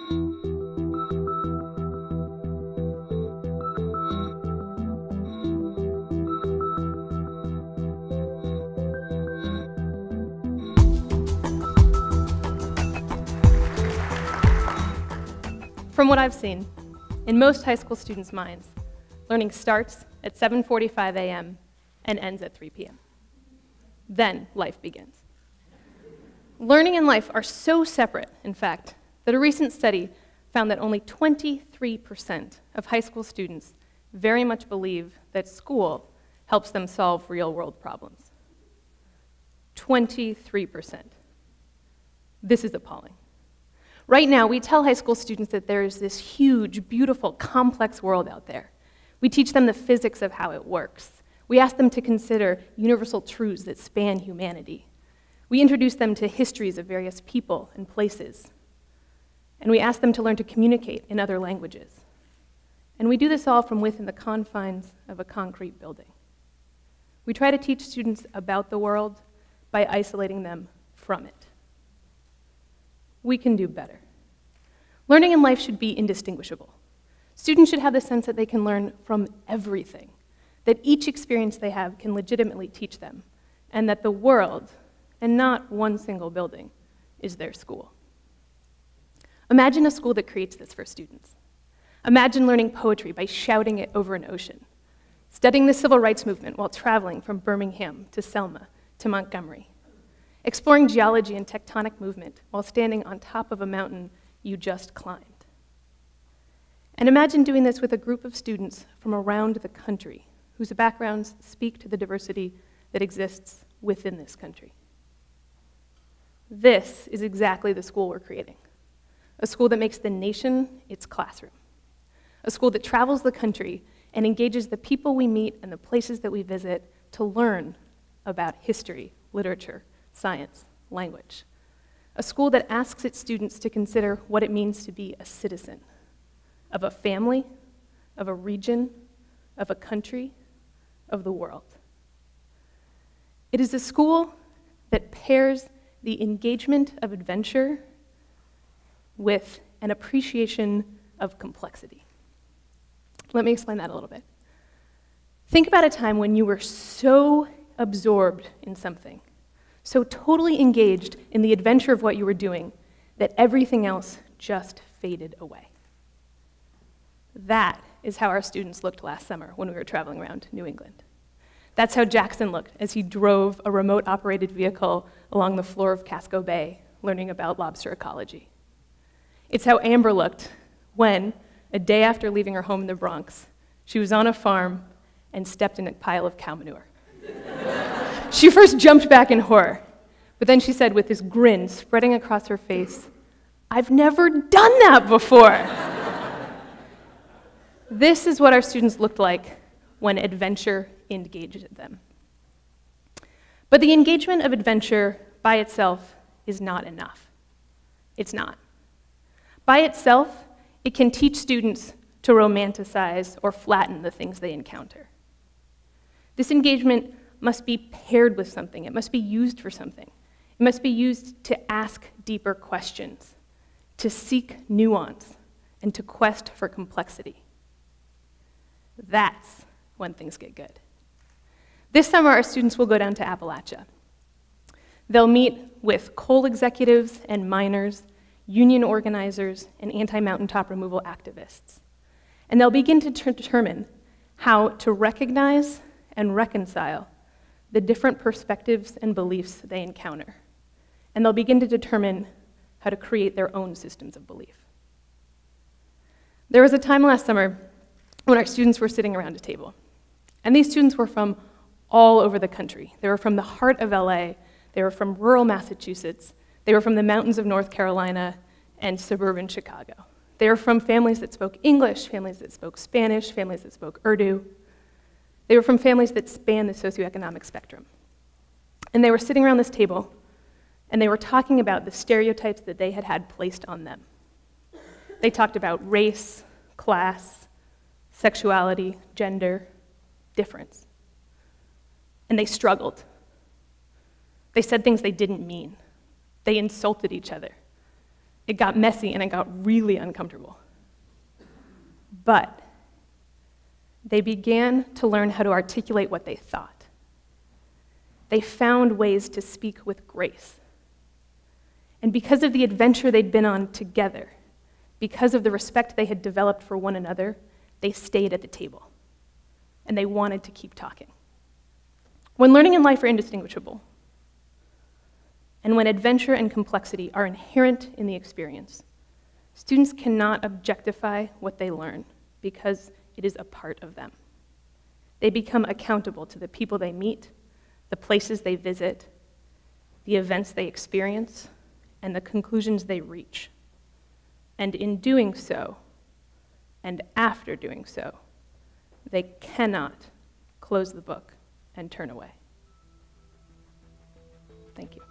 From what I've seen, in most high school students' minds, learning starts at 7:45 a.m. and ends at 3 p.m. Then life begins. Learning and life are so separate, in fact, that a recent study found that only 23% of high school students very much believe that school helps them solve real-world problems. 23%. This is appalling. Right now, we tell high school students that there is this huge, beautiful, complex world out there. We teach them the physics of how it works. We ask them to consider universal truths that span humanity. We introduce them to histories of various people and places. And we ask them to learn to communicate in other languages. And we do this all from within the confines of a concrete building. We try to teach students about the world by isolating them from it. We can do better. Learning in life should be indistinguishable. Students should have the sense that they can learn from everything, that each experience they have can legitimately teach them, and that the world, and not one single building, is their school. Imagine a school that creates this for students. Imagine learning poetry by shouting it over an ocean, studying the civil rights movement while traveling from Birmingham to Selma to Montgomery, exploring geology and tectonic movement while standing on top of a mountain you just climbed. And imagine doing this with a group of students from around the country whose backgrounds speak to the diversity that exists within this country. This is exactly the school we're creating. A school that makes the nation its classroom. A school that travels the country and engages the people we meet and the places that we visit to learn about history, literature, science, language. A school that asks its students to consider what it means to be a citizen of a family, of a region, of a country, of the world. It is a school that pairs the engagement of adventure with an appreciation of complexity. Let me explain that a little bit. Think about a time when you were so absorbed in something, so totally engaged in the adventure of what you were doing, that everything else just faded away. That is how our students looked last summer when we were traveling around New England. That's how Jackson looked as he drove a remote-operated vehicle along the floor of Casco Bay, learning about lobster ecology. It's how Amber looked when, a day after leaving her home in the Bronx, she was on a farm and stepped in a pile of cow manure. She first jumped back in horror, but then she said with this grin spreading across her face, "I've never done that before." This is what our students looked like when adventure engaged them. But the engagement of adventure by itself is not enough. It's not. By itself, it can teach students to romanticize or flatten the things they encounter. This engagement must be paired with something. It must be used for something. It must be used to ask deeper questions, to seek nuance, and to quest for complexity. That's when things get good. This summer, our students will go down to Appalachia. They'll meet with coal executives and miners, union organizers, and anti-mountaintop removal activists. And they'll begin to determine how to recognize and reconcile the different perspectives and beliefs they encounter. And they'll begin to determine how to create their own systems of belief. There was a time last summer when our students were sitting around a table. And these students were from all over the country. They were from the heart of LA, they were from rural Massachusetts, they were from the mountains of North Carolina and suburban Chicago. They were from families that spoke English, families that spoke Spanish, families that spoke Urdu. They were from families that span the socioeconomic spectrum. And they were sitting around this table, and they were talking about the stereotypes that they had had placed on them. They talked about race, class, sexuality, gender, difference. And they struggled. They said things they didn't mean. They insulted each other. It got messy and it got really uncomfortable. But they began to learn how to articulate what they thought. They found ways to speak with grace. And because of the adventure they'd been on together, because of the respect they had developed for one another, they stayed at the table. And they wanted to keep talking. When learning and life are indistinguishable, and when adventure and complexity are inherent in the experience, students cannot objectify what they learn because it is a part of them. They become accountable to the people they meet, the places they visit, the events they experience, and the conclusions they reach. And in doing so, and after doing so, they cannot close the book and turn away. Thank you.